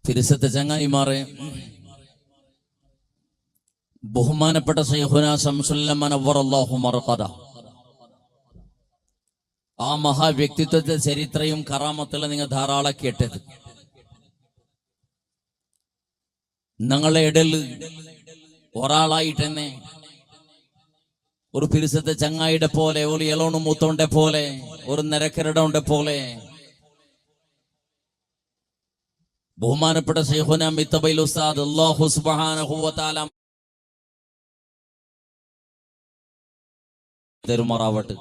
ഫിരിസത്തെ ചങ്ങായിമാരെ, ബഹുമാനപ്പെട്ട ശൈഖുനാ ശംസുല്ലമ നവ്വറല്ലാഹു മർഖദ, ആ മഹാവ്യക്തിത്വത്തെ ചരിത്രയും കറാമത്തുള്ള നിങ്ങൾ ധാരാളം കേട്ടത്. ഞങ്ങളുടെ ഇടയിൽ ഒരാളായിട്ട് തന്നെ ഒരു ഫിരിസത്തെ ചങ്ങായിയുടെ പോലെ, ഒരു എലോണു മൂത്തോണ്ടെ പോലെ, ഒരു നിരക്കരുടെ പോലെ ബഹുമാനപ്പെട്ട ശൈഖുനാ മിത്തബൈൽ ഉസ്താദ് അല്ലാഹു സുബ്ഹാനഹു വ തആല തെരുമാറാവട്ടെ.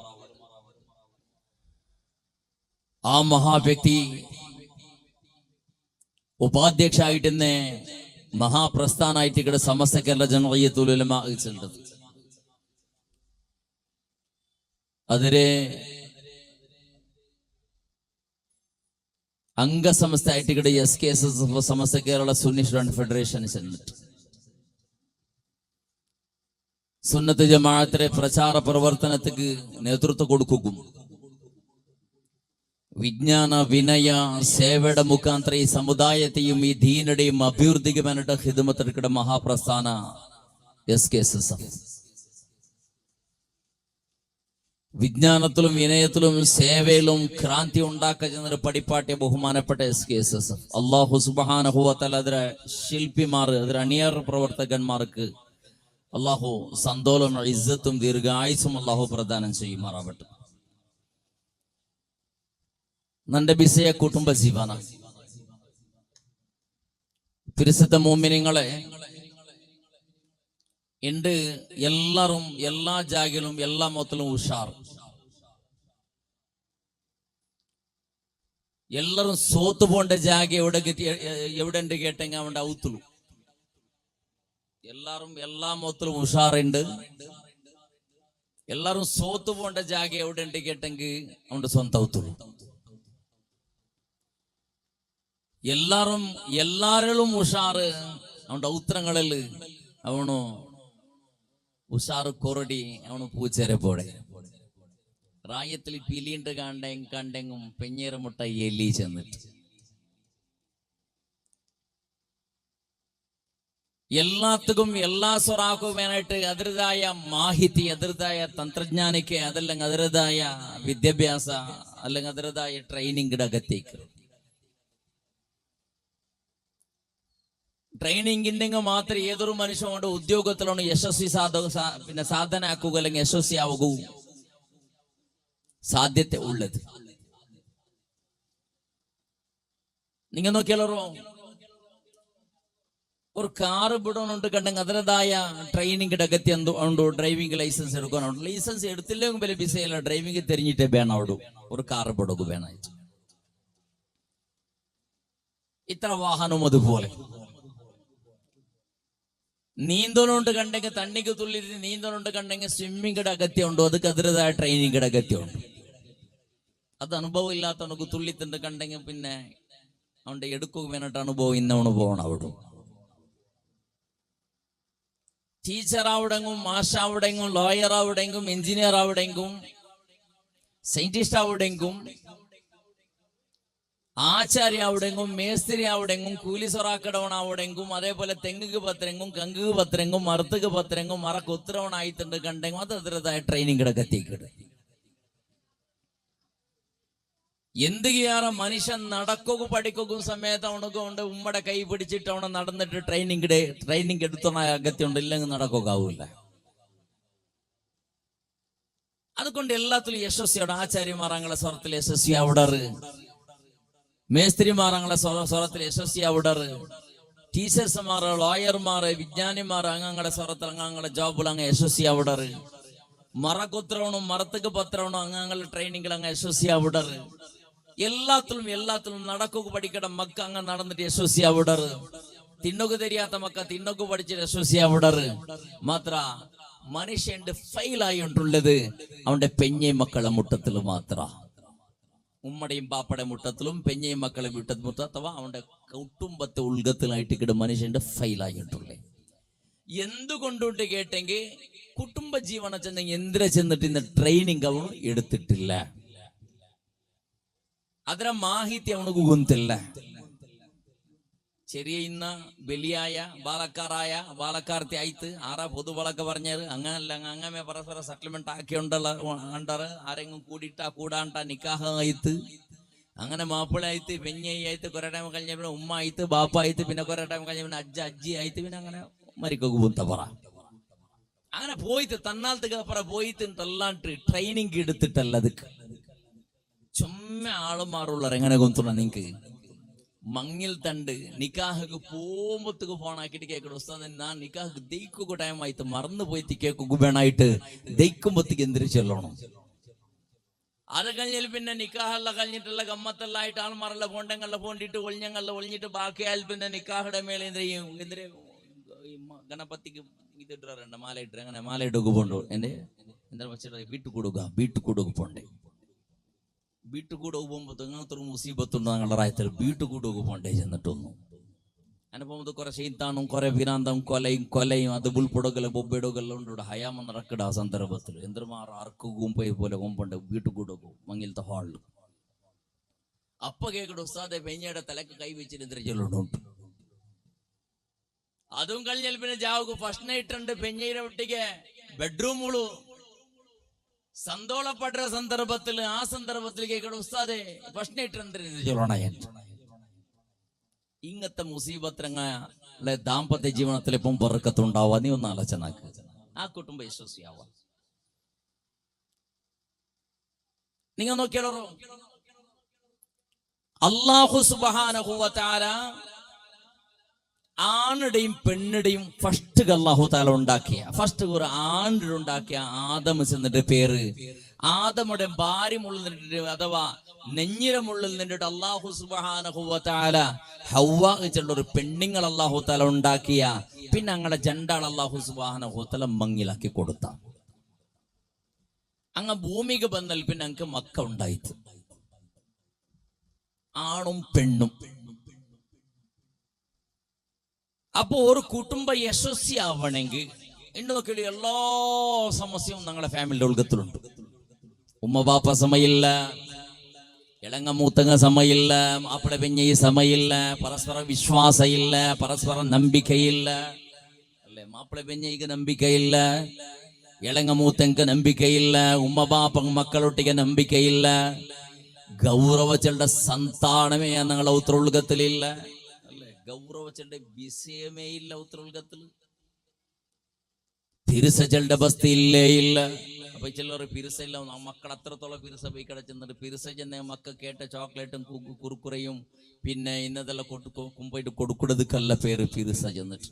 ആ മഹാവ്യക്തി ഉപാധ്യക്ഷായിട്ട് തന്നെ മഹാപ്രസ്ഥാനായിട്ട് ഇവിടെ സമസ്ത കേരള ജംഇയ്യത്തുൽ ഉലമാ ചെന്നത്. അതിരെ അംഗസംസ്ഥയായിട്ട് ഇവിടെ SKSS Samastha Kerala Sunni student federation ചെന്നിട്ട് സുന്നത്ത് ജമാഅത്തിലെ പ്രചാര പ്രവർത്തനത്തിക്ക് നേതൃത്വം കൊടുക്കും. വിജ്ഞാന വിനയ സേവയുടെ മുഖാന്തര ഈ സമുദായത്തെയും ഈ ദീനുടെയും അഭിവൃദ്ധിക്ക് വേണ്ടിട്ട് ഹിദ്മത്തെടുക്കുന്ന മഹാപ്രസ്ഥാന SKSS. വിജ്ഞാനത്തിലും വിനയത്തിലും സേവയിലും ക്രാന്തി ഉണ്ടാക്കുന്ന പടിപ്പാട്ടിയ ബഹുമാനപ്പെട്ട SKSS. അല്ലാഹു സുബ്ഹാനഹു വ തആല അതിലെ ശില്പിമാർ, അതിലെ അണിയർ പ്രവർത്തകന്മാർക്ക് അല്ലാഹു സന്തോഷം, ഇസ്സത്തും ദീർഘായുസും അല്ലാഹു പ്രദാനം ചെയ്യുമാറാവട്ടെ. നന്റെ ബിസയ കുടുംബ ജീവന പരിശുദ്ധ മുഅ്മിനീങ്ങളെ ഉണ്ട്. എല്ലാരും എല്ലാ ജാഗിലും എല്ലാ മൊത്തലും ഉഷാർ. എല്ലാരും സോത്ത് പോണ്ട ജാഗ എവിടെ ഉണ്ട് കേട്ടെങ്കിൽ അവന്റെ ഔത്തുള്ളൂ. എല്ലാരും എല്ലാ മൊത്തലും ഉഷാറുണ്ട്. എല്ലാരും സോത്ത് പോണ്ട ജാഗ എവിടെ ഉണ്ട് കേട്ടെങ്കിൽ അവന്റെ സ്വന്തം ഔത്തുള്ളൂ. എല്ലാരും ഉഷാറ് അവന്റെ ഔത്രങ്ങളിൽ അവണു ഉഷാറ് കൊറടി അവണു പൂച്ചേരെ പോടെ റായത്തിൽ പിലീണ്ട് കണ്ടെങ്കും പെഞ്ഞേറ മുട്ട എലി ചെന്നിട്ട് എല്ലാത്തിനും എല്ലാ സ്വറാക്കും വേനായിട്ട് അതിരുതായ മാഹിതി, അതിരുതായ തന്ത്രജ്ഞാനിക്ക്, അതല്ലെങ്കിൽ അതിരുതായ വിദ്യാഭ്യാസ, അല്ലെങ്കിൽ അതിരുതായ ട്രെയിനിങ്ങിന്റെ അകത്തേക്ക് ട്രെയിനിങ് ഉണ്ടെങ്കിൽ മാത്രമേ ഏതൊരു മനുഷ്യനോട് ഉദ്യോഗത്തിലാണ് യശസ്വി സാധനാക്കുക അല്ലെങ്കിൽ യശസ്വി ആവുകൂ സാധ്യത ഉള്ളത്. നിങ്ങൾ നോക്കിയാലോ, ഒരു കാറ് വിടണുണ്ട് കണ്ടെങ്കിൽ അതിൻ്റെതായ ട്രെയിനിങ്ങിന്റെ അകത്ത് ഉണ്ടോ, ഡ്രൈവിംഗ് ലൈസൻസ് എടുക്കാനുണ്ട്. ലൈസൻസ് എടുത്തില്ലെങ്കിൽ വലിയ വിസയല്ല, ഡ്രൈവിംഗ് തെരഞ്ഞിട്ടേ വേണം അവിടെ ഒരു കാറ് വിടുക വേണമായിട്ട്. ഇത്ര വാഹനം അതുപോലെ നീന്തലുണ്ട് കണ്ടെങ്കിൽ തണ്ണിക്ക് തുള്ളി നീന്തലുണ്ട് കണ്ടെങ്കിൽ സ്വിമ്മിങ്ങിന്റെ അഗത്യമുണ്ടോ, അത് അതിൻ്റെതായ ട്രെയിനിങ്ങിന്റെ അഗത്യമുണ്ട്. അത് അനുഭവം ഇല്ലാത്തവനക്ക് തുള്ളിത്തുണ്ട് കണ്ടെങ്കിൽ പിന്നെ അവന്റെ എടുക്കുക വേണ്ടിട്ട് അനുഭവം ഇന്നവണ് പോകണം. അവിടെ ടീച്ചർ ആവിടെങ്കും, മാഷാവിടെങ്കും, ലോയർ ആവിടെങ്കും, എഞ്ചിനീയർ ആവിടെങ്കും, സയന്റിസ്റ്റ് ആവിടെങ്കും, ആചാര്യ അവിടെങ്കും, മേസ്തിരി അവിടെങ്കും, കൂലി സൊറാക്കടവണ അവിടെങ്കും, അതേപോലെ തെങ്ങുക്ക് പത്രങ്കും, കങ്കുക്ക് പത്രങ്കും, മറുത്തുക്ക് പത്രങ്കും, മറക്ക് ഉത്തരവണായിട്ടുണ്ട് കണ്ടെങ്കും അത് അതിൻ്റെതായ ട്രെയിനിങ് കിടക്കെത്തിക്കിട്. എന്ത് ചെയ്യാറ മനുഷ്യൻ നടക്കുക പഠിക്കുകയും സമയത്ത് അവനൊക്കെ ഉമ്മടെ കൈ പിടിച്ചിട്ട് അവനെ നടന്നിട്ട് ട്രെയിനിങ് എടുത്തോണ അകത്യമുണ്ട്, ഇല്ലെങ്കിൽ നടക്കുക ആവൂല. അതുകൊണ്ട് എല്ലാത്തിലും യശസ്വിയോടെ ആചാര്യമാർ സ്വരത്തിൽ യശസ്വി അവിടറ്, മേസ്ത്രിമാർ സ്വരത്തിൽ യശസ്വി അവിടറ്, ടീച്ചേഴ്സുമാർ, ലോയർമാർ, വിജ്ഞാനിമാർ അങ്ങങ്ങളുടെ സ്വരത്തിൽ അങ്ങങ്ങളുടെ ജോബിൽ അങ്ങ് യശസ്വി അവിടറ്, മറക്കുത്രവണും മറത്തുക്ക് പത്രവണും അങ്ങങ്ങളുടെ ട്രെയിനിങ്ങിൽ അങ്ങ് യശസ്വി അവിടറ്. എല്ലാത്തിലും നടക്കുക പഠിക്കട മക്ക അങ്ങ് നടന്നിട്ട് യശസ്വി അവിടറ്. തിന്നൊക്കെ തെരിയാത്ത മക്ക തിന്നൊക്കെ പഠിച്ചിട്ട് യശസ്വി അവിടറ്. മാത്ര മനുഷ്യന്റെ ഫെയിലായി ഉണ്ടുള്ളത് അവന്റെ പെഞ്ഞെ മക്കളെ മുട്ടത്തിൽ മാത്ര. ഉമ്മടയും പാപ്പടെ മുട്ടത്തിലും പെഞ്ഞയും മക്കളെ മുട്ട അഥവാ അവന്റെ കുടുംബത്തെ ഉൾഗത്തിലായിട്ട് മനുഷ്യന്റെ ഫെയിലായിട്ടുള്ളേ. എന്തുകൊണ്ടുണ്ട് കേട്ടെങ്കിൽ കുടുംബ ജീവന ചെന്നെങ്കിൽ എന്തിനെ ചെന്നിട്ട് ഇന്ന് ട്രെയിനിങ് അവൻ എടുത്തിട്ടില്ല, ಅದರ ಮಾಹಿತಿ ಅವನಿಗೂ ಗೊಂತಿಲ್ಲ. ചെറിയ ഇന്ന ബലിയായ ബാലക്കാറായ ബാലക്കാർത്തി ആയിത്ത് ആറാ പൊതുവളൊക്കെ പറഞ്ഞത് അങ്ങനല്ല അങ്ങനെ പരസ്പര സെറ്റിൽമെന്റ് ആക്കിയുണ്ടല്ല അണ്ടർ ആരെങ്കിലും കൂടിയിട്ടാ കൂടാണ്ടാ നിക്കാഹ് ആയിത്ത് അങ്ങനെ മാപ്പിള ആയിത്ത് പെഞ്ഞായിത്ത് കുറെ ടൈം കഴിഞ്ഞ പിന്നെ ഉമ്മ ആയിത്ത് ബാപ്പ ആയിത്ത് പിന്നെ കുറെ ടൈം കഴിഞ്ഞ പിന്നെ അജ്ജി ആയിത്ത് പിന്നെ അങ്ങനെ മരിക്കൊക്കെ പൂത്ത പറ അങ്ങനെ പോയിട്ട് തന്നാലത്തേക്ക് അപ്പുറം പോയിട്ട് തല്ലാണ്ട് ട്രെയിനിങ് എടുത്തിട്ടല്ല അതുക്ക് ചുമ്മ ആളുമാറുള്ള എങ്ങനെ കൊന്തുള്ള നിങ്ങക്ക് മങ്ങിൽ തണ്ട് നിക്കാഹക്ക് പോകുമ്പത്തേക്ക് ഫോണാക്കിട്ട് കേൾക്കണം ഉസ്താദ് ഞാൻ നിക്കാഹ് ദയിക്കുക ടൈം ആയിട്ട് മറന്നു പോയിട്ട് കേൾക്കുക വേണമായിട്ട് ദയിക്കുമ്പത്തേക്ക് എന്തിനു ചെല്ലണം അത് കഴിഞ്ഞാൽ പിന്നെ നിക്കാഹെല്ലാം കഴിഞ്ഞിട്ടുള്ള ഗമ്മത്തെല്ലാം ആയിട്ട് ആൾമാരെല്ലാം പോണ്ടെങ്കെല്ലാം പോണ്ടിട്ട് ഒളിഞ്ഞിട്ട് ബാക്കിയാൽ പിന്നെ നിക്കാഹുടെ മേലെ എന്തിരെ ഗണപതിക്ക് ഇതിട്ടുണ്ട് മാല ഇട്ട് അങ്ങനെ മാല ഇട്ടൊക്കെ പോണ്ടോ എന്റെ എന്താ വെച്ചിട്ട് വീട്ടു കൂടുക പോണ്ടേ വീട്ടു കൂടെ പോകുമ്പോൾ അങ്ങനത്തെ ഒരു മുസീബത്തുണ്ട് ഞങ്ങളുടെ റായത്തിൽ വീട്ടു കൂടെ പോണ്ടേ ചെന്നിട്ടൊന്നും അങ്ങനെ പോകുമ്പോൾ കുറെ ശൈത്താനും കുറെ വിരാന്തം കൊലയും അത് ബുൾപ്പൊടകലും ബൊബ്ബിടകെല്ലാം ഉണ്ട് ഇവിടെ ഹയാമ നടക്കട ആ സന്ദർഭത്തിൽ എന്തിമാർ ആർക്ക് കുമ്പയെ പോലെ കൊമ്പുണ്ട് വീട്ടു കൂടെ മങ്ങിലത്തെ ഹാളിൽ അപ്പ കേക്കട ഉസ്താദെ പെഞ്ഞയുടെ തലക്ക് കൈവച്ചിട്ട് എന്തിനു ചൊല്ലുന്നുണ്ട് അതും കഴിഞ്ഞാൽ പിന്നെ ജാവുക്ക് ഫസ്റ്റ് നൈറ്റ് ഉണ്ട് പെഞ്ഞയുടെ ഒട്ടിക്ക് ബെഡ്റൂമുള്ളൂ സന്തോളപ്പെട്ട സന്ദർഭത്തിൽ ആ സന്ദർഭത്തിൽ കേൾക്കണ ഉസ്താദെ ഫസ്റ്റ് നൈറ്റ് എന്തിനു ചൊല്ലണ ഇങ്ങനത്തെ മുസീബത്തരങ്ങളെ ദാമ്പത്യ ജീവിതത്തിൽ ഇപ്പം പെറുക്കത്തുണ്ടാവുക നീ ഒന്ന് ആലോചനാക്ക് ആ കുടുംബ വിശ്വസിയാവുക നിങ്ങൾ നോക്കിയാലോ അല്ലാഹു സുബ്ഹാനഹു വ തആല ആണിടെയും പെണ്ണിടെയും ഫസ്റ്റ് അല്ലാഹു തആല ഉണ്ടാക്കിയ ഫസ്റ്റ് ഒരു ആണിനുണ്ടാക്കിയ ആദം എന്നിട്ട് പേര് ആദമുടെ ഭാര്യമുള്ളിൽ നിന്നിട്ട് അഥവാ നെഞ്ഞിരമുള്ളിൽ നിന്നിട്ട് അല്ലാഹു സുബ്ഹാനഹു വ തആല ഹവ്വ എന്നുള്ള ഒരു പെണ്ണുങ്ങൾ അല്ലാഹു തആല ഉണ്ടാക്കിയ പിന്നെ അങ്ങനെ ജണ്ടാൾ അല്ലാഹു സുബ്ഹാനഹു വ തആല മങ്ങിലാക്കി കൊടുത്ത അങ്ങ് ഭൂമിക്ക് ബന്ധൽ പിന്നെ അങ്ങ് മക്ക ഉണ്ടായിട്ട് ആണും പെണ്ണും അപ്പൊ ഒരു കുടുംബ യശസ്വി ആവണമെങ്കിൽ എന്നു നോക്കിയ എല്ലാ സമസ്യയും ഞങ്ങളുടെ ഫാമിലിയുടെ ഉൾഗത്തിലുണ്ട് ഉമ്മ ബാപ്പ സമയില്ല ഇളങ്ങ മൂത്തങ്ങ സമയില്ല മാപ്പിള പെഞ്ഞ സമയില്ല പരസ്പര വിശ്വാസ ഇല്ല പരസ്പര നമ്പിക്കയില്ല അല്ലെ മാപ്പിള പെഞ്ഞയ്ക്ക് നമ്പിക്കയില്ല ഇളങ്ങ മൂത്തങ്ക നമ്പിക്കയില്ല ഉമ്മ ബാപ്പ മക്കളൊട്ടിക്ക് നമ്പിക്കയില്ല ഗൗരവച്ചളുടെ സന്താനമേ ഞങ്ങളെ ഉത്തരവുൾഗത്തിലില്ല ഗൗരവച്ചളുടെ വിഷയമേ ഇല്ല ഉത്തരവുൾഗത്തിൽ പിരിസകളുടെ ബസ്തി ഇല്ലേ ഇല്ല അപ്പൊ ചിലർ പിരിസ ഇല്ല മക്കൾ അത്രത്തോളം പിരിസ പോയി കിടച്ചുന്നുണ്ട് പിരിസ ചെന്ന മക്കൾ കേട്ട ചോക്ലേറ്റും കുറുക്കുറയും പിന്നെ ഇന്നതെല്ലാം പോയിട്ട് കൊടുക്കുന്നതുക്കല്ല പേര് പിരിസ ചെന്നിട്ട്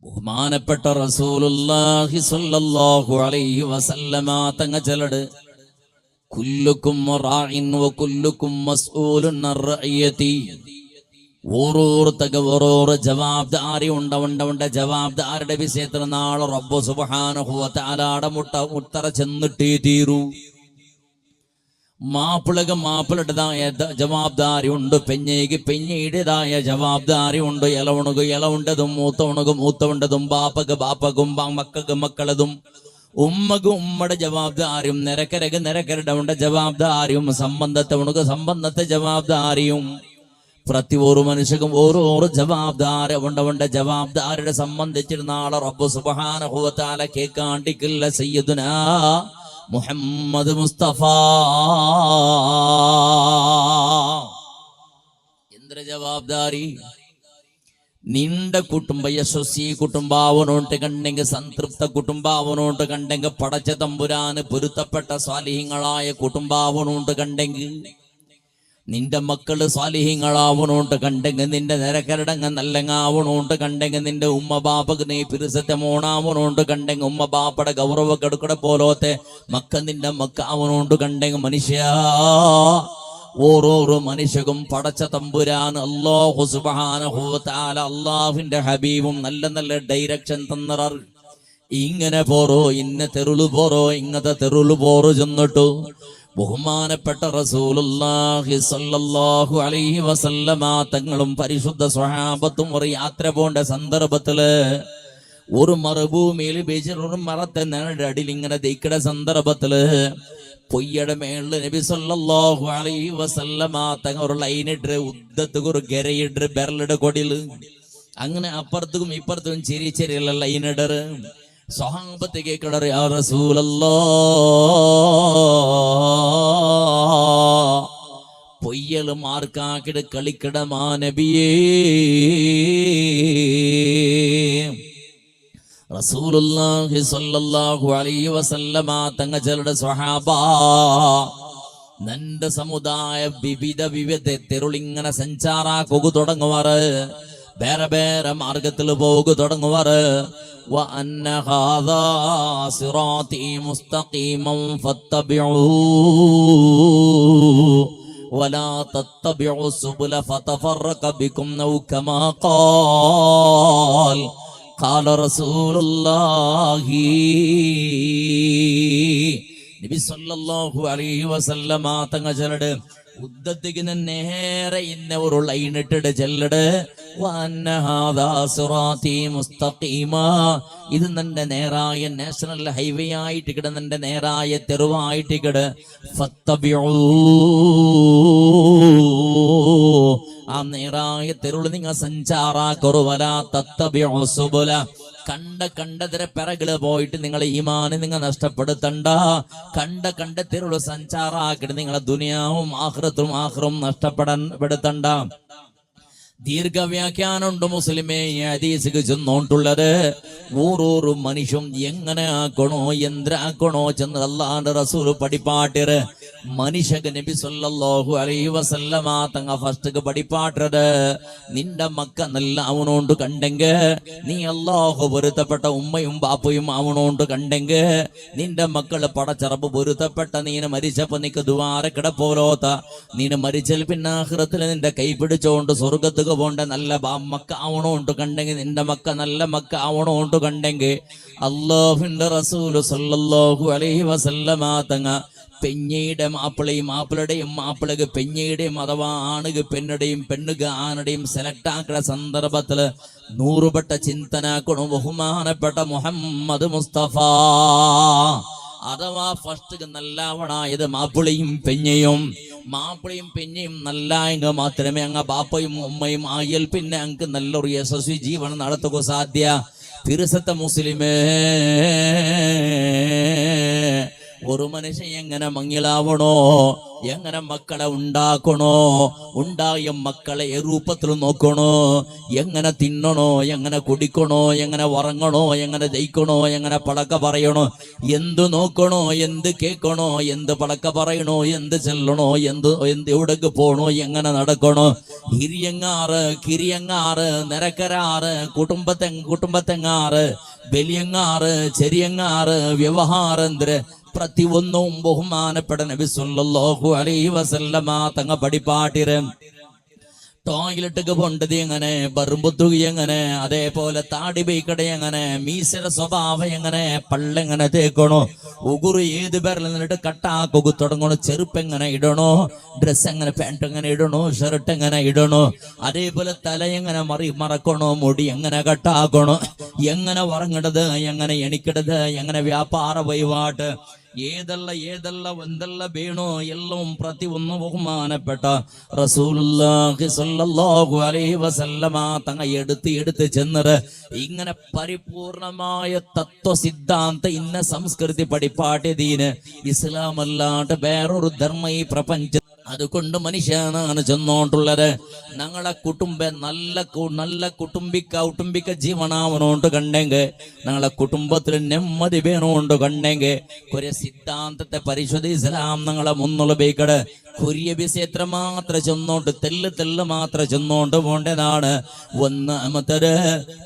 ബഹുമാനപ്പെട്ട റസൂലുള്ളാഹി സ്വല്ലല്ലാഹു അലൈഹി വസല്ലമ തങ്ങൾ ചെലട് കുല്ലുക്കും റാഇൻ വ കുല്ലുക്കും മസ്ഊലുൻ അൻ റഅയതി ഓരോരുത്തക്ക് ഓരോരോ ജവാബ്ദാരി ഉണ്ട് ജവാബ്ദാരുടെ വിഷയത്തിൽ നാളെ റബ്ബ് സുബ്ഹാനഹു വ തആലയുടെ മുത്തറ ചെന്നിട്ടേ തീരൂ മാപ്പിളക്ക് മാപ്പിളുടേതായ ജവാബ്ദാരി ഉണ്ട് പെഞ്ഞയ്ക്ക് പെഞ്ഞയുടേതായ ജവാബ്ദാരി ഉണ്ട് ഇളവണുക ഇളവുണ്ടതും മൂത്തവുണ്ടതും ബാപ്പക്കും മക്കൾക്ക് മക്കളതും ഉമ്മക്ക് ഉമ്മയുടെ ജവാബ്ദാരിയും നിരക്കരുടെ ഉണ്ട് ജവാബ്ദാരിയും സംബന്ധത്തെ ജവാബ്ദാരിയും പ്രതി ഓരോ മനുഷ്യക്കും ഓരോരോ ജവാബ്ദാരി ഉണ്ട് ജവാബ്ദാരിയുടെ സംബന്ധിച്ചിട്ട് നാളെ റബ്ബ് സുബ്ഹാനഹു വ തആല കേൾക്കാണ്ടിക്കില്ല സയ്യിദുനാ മുഹമ്മദ് മുസ്തഫ എന്തൊരു ജവാബ്ദാരി നിന്റെ കുടുംബ യശസ്വി കുടുംബാവനോട്ട് കണ്ടെങ്കിൽ സംതൃപ്ത കുടുംബാവനോട്ട് കണ്ടെങ്കിൽ പടച്ച തമ്പുരാന് പൊരുത്തപ്പെട്ട സ്വാലിഹ്യങ്ങളായ കുടുംബാവനോട്ട് കണ്ടെങ്കിൽ നിന്റെ മക്കള് സ്വാലിഹ്യങ്ങളാവണോട്ട് കണ്ടെങ്കിൽ നിന്റെ നിരക്കരടങ്ങ നല്ലങ്ങാവണോട്ട് കണ്ടെങ്കിൽ നിന്റെ ഉമ്മ ബാപ്പക്ക് നീ പിരിസത്തെ മോണാവണോട്ട് കണ്ടെങ്കിൽ ഉമ്മ ബാപ്പയുടെ ഗൗരവ കെടുക്കട പോലോത്തെ മക്ക നിന്റെ മക്കാവണോട്ട് കണ്ടെങ്കിൽ മനുഷ്യ ഓരോരോ മനുഷ്യക്കും പടച്ച തമ്പുരാൻ അല്ലാഹു സുബ്ഹാനഹു വ തആല അല്ലാഹുവിന്റെ ഹബീബും നല്ല ഡയറക്ഷൻ തന്നറർ ഇങ്ങനെ പോറോ ഇന്ന തെരുളു പോറോ ഇങ്ങനത്തെ തെരുളു പോറോ ചെന്നിട്ടു ബഹുമാനപ്പെട്ട റസൂലുള്ളാഹി സ്വല്ലല്ലാഹു അലൈഹി വസല്ലമ തങ്ങളും പരിശുദ്ധ സ്വഹാബത്തും ഒരു യാത്ര പോണ്ട സന്ദർഭത്തില് ഒരു മറുഭൂമിയിൽ ഒരു മരത്തെ അടിയിൽ ഇങ്ങനെ ദയിക്കട സന്ദർഭത്തില് പൊയ്യയുടെ മേളില് നബി സല്ലല്ലാഹു അലൈഹി വസല്ലമ തങ്ങൾ ഒരു ലൈനിട്ട് ഉദ്ദത്തുക്ക് ഒരു ഗരയിട്ട് ബെരലിടെ കൊടിയില് അങ്ങനെ അപ്പുറത്തും ഇപ്പുറത്തും ചെറിയ ചെറിയ ലൈനിടറ് സ്വഹാബത്ത് കേൾക്കടറ് യാ റസൂലല്ലാഹ് പൊയ്യല് മാർക്കാക്കിട് കളിക്കടമാ നബിയേ റസൂലുള്ളാഹി സ്വല്ലല്ലാഹു അലൈഹി വസല്ലമ തങ്ങളുടെ സ്വഹാബ നന്റെ സമുദായ വിവിധ തെരുളിങ്ങനെ സഞ്ചാറാക്കു തുടങ്ങുവാറ് വേറെ വേറെ മാർഗത്തിൽ പോകു തുടങ്ങുവാറ് وأن هذا صراطي مستقيما فاتبعوه ولا تتبعوا السبل فتفرق بكم أو كما قال رسول الله നബി സല്ലല്ലാഹു അലൈഹി വസല്ലമ തങ്ങളുടെ ഉദ്ദത്തിക്കുന്ന നേരെ ഇന്ന ഒരു ലൈനിട്ടിട്ട് ചെല്ലട് ഇത് നിന്റെ നേരായ നാഷണൽ ഹൈവേ ആയിട്ട് കിട നിന്റെ നേരായ തെരുവായിട്ട് കിട ആ നേരായ തെരുവ് നിങ്ങൾ സഞ്ചാറാക്കുറുവല തത്തബിഉ സുബുല കണ്ടതിരെ പിറകില് പോയിട്ട് നിങ്ങളെ ഈമാന് നിങ്ങൾ നഷ്ടപ്പെടുത്തണ്ട. കണ്ട തെരുവ് സഞ്ചാറാക്കിട്ട് നിങ്ങളെ ദുനിയാവും ആഖിറത്തും നഷ്ടപ്പെടുത്തണ്ട. ദീർഘവ്യാഖ്യാനമുണ്ട് മുസ്ലിമേ ഈ ഹദീസിക്ക് ചെന്നോണ്ടുള്ളത്. ഓരോരോ മനുഷ്യൻ എങ്ങനെ ആക്കണോ എന്തിനാക്കണോ ചെന്ന് അല്ലാഹുവിന്റെ റസൂൽ പഠിപ്പാട്ടിറ് മനുഷ്യക്ക് നബി സല്ലല്ലാഹു അലൈഹി വസല്ലമ തങ്ങ ഫസ്റ്റ്ക്ക് പഠിപ്പാട്ടത് നിന്റെ മക്ക നല്ല അവനോണ്ട് കണ്ടെങ്കിൽ നീ അല്ലാഹു പൊരുത്തപ്പെട്ട ഉമ്മയും ബാപ്പയും അവനോണ്ട് കണ്ടെങ്കിൽ നിന്റെ മക്കള് പടച്ചറപ്പ് പൊരുത്തപ്പെട്ട നീന് മരിച്ചപ്പോ നിക്ക് ദുആര കിടപ്പോലോത്ത നീന് മരിച്ചൽ പിന്നെ ആഖിറത്തിൽ നിന്റെ കൈ പിടിച്ചോണ്ട് സ്വർഗത്ത് പോണ്ട നല്ല മക്ക ആവണോണ്ട് കണ്ടെങ്കിൽ നിന്റെ മക്ക നല്ല മക്ക ആവണോണ്ട് കണ്ടെങ്കിൽ അല്ലാഹുവിന്റെ റസൂല് സല്ലല്ലാഹു അലൈഹി വസല്ലമ തങ്ങ പെഞ്ഞയുടെ മാപ്പിളയും മാപ്പിളുടെയും മാപ്പിളക്ക് പെഞ്ഞയുടെയും അഥവാ ആണുക പെണ്ണുടെയും പെണ്ണുക ആണുടെയും സെലക്ട് ആക്കുന്ന സന്ദർഭത്തില് 100 പെട്ട ചിന്തനാക്കണം ബഹുമാനപ്പെട്ട മുഹമ്മദ് മുസ്തഫ. അഥവാ ഫസ്റ്റ് നല്ലവണായത് മാപ്പിളയും പെഞ്ഞയും നല്ലായെങ്കിൽ മാത്രമേ അങ്ങ് ബാപ്പയും ഉമ്മയും ആയാൽ പിന്നെ അങ്ങ് നല്ലൊരു യശസ്വി ജീവനം നടത്തുക സാധ്യ. തിരുസത്ത മുസ്ലിമേ, ഒരു മനുഷ്യൻ എങ്ങനെ മങ്ങിലാവണോ, എങ്ങനെ മക്കളെ ഉണ്ടാക്കണോ, ഉണ്ടായ മക്കളെ രൂപത്തിൽ നോക്കണോ, എങ്ങനെ തിന്നണോ, എങ്ങനെ കുടിക്കണോ, എങ്ങനെ ഉറങ്ങണോ, എങ്ങനെ ജയിക്കണോ, എങ്ങനെ പടക്ക പറയണോ, എന്ത് നോക്കണോ, എന്ത് കേൾക്കണോ, എന്ത് പടക്ക പറയണോ, എന്ത് ചെല്ലണോ, എന്ത് എവിടേക്ക് പോണോ, എങ്ങനെ നടക്കണോ, ഹിരിയങ്ങാറ് കിരിയങ്ങാറ് നിരക്കരാറ് കുടുംബത്തെങ്ങാറ് വലിയങ്ങാറ് ചെറിയങ്ങാറ് വ്യവഹാരന്തര പ്രതി ഒന്നും ബഹുമാനപ്പെട്ട നബി സല്ലല്ലാഹു അലൈഹി വസല്ലമ തങ്ങ പഠിപ്പാട്ടിര്. ടോയ്ലറ്റ് പോണ്ടത് എങ്ങനെ, ബറുമ്പുത്തുകി എങ്ങനെ, അതേപോലെ താടി ബൈക്കട എങ്ങനെ, മീസര സ്വഭാവം എങ്ങനെ, പള്ളെങ്ങനെ തേക്കണോ, ഉകുറ് ഏത് പേരിൽ നിന്നിട്ട് കട്ടാക്കൊക്കെ തുടങ്ങണോ, ചെറുപ്പെങ്ങനെ ഇടണോ, ഡ്രസ്സ് എങ്ങനെ പാൻറ് എങ്ങനെ ഇടണോ, ഷർട്ട് എങ്ങനെ ഇടണോ, അതേപോലെ തല എങ്ങനെ മറക്കണോ, മുടി എങ്ങനെ കട്ടാക്കണോ, എങ്ങനെ ഉറങ്ങണത്, എങ്ങനെ എണിക്കണത്, എങ്ങനെ വ്യാപാര വഹിവാട്ട് ഏതല്ല എന്തെല്ല വേണോ എല്ലാം പ്രതി ഒന്ന് ബഹുമാനപ്പെട്ട റസൂലുള്ളാഹി സ്വല്ലല്ലാഹു അലൈഹി വസല്ലമ തങ്ങ എടുത്ത് ചെന്നത് ഇങ്ങനെ പരിപൂർണമായ തത്വ സിദ്ധാന്ത ഇന്ന സംസ്കൃതി പഠിപ്പാട്ടിയതീന് ഇസ്ലാം അല്ലാണ്ട് വേറൊരു ധർമ്മ ഈ പ്രപഞ്ച. അതുകൊണ്ട് മനുഷ്യനാണ് ചെന്നോണ്ടുള്ളത്. ഞങ്ങളെ നല്ല കുടുംബിക്ക ജീവനാവനോണ്ട് കണ്ടെങ്കിൽ, ഞങ്ങളെ കുടുംബത്തിൽ നെമ്മതി വേണോണ്ട് കണ്ടെങ്കിൽ കുറെ സിദ്ധാന്തത്തെ പരിശുദ്ധ ഇസ്ലാം ഞങ്ങളെ മുന്നുള്ള ബേക്കട് കുരിയ ബിസ് എത്രമാത്രം ചെന്നോണ്ട് തെല്ല് മാത്രം ചെന്നോണ്ട് പോണ്ടതാണ്. ഒന്നാമത്തത്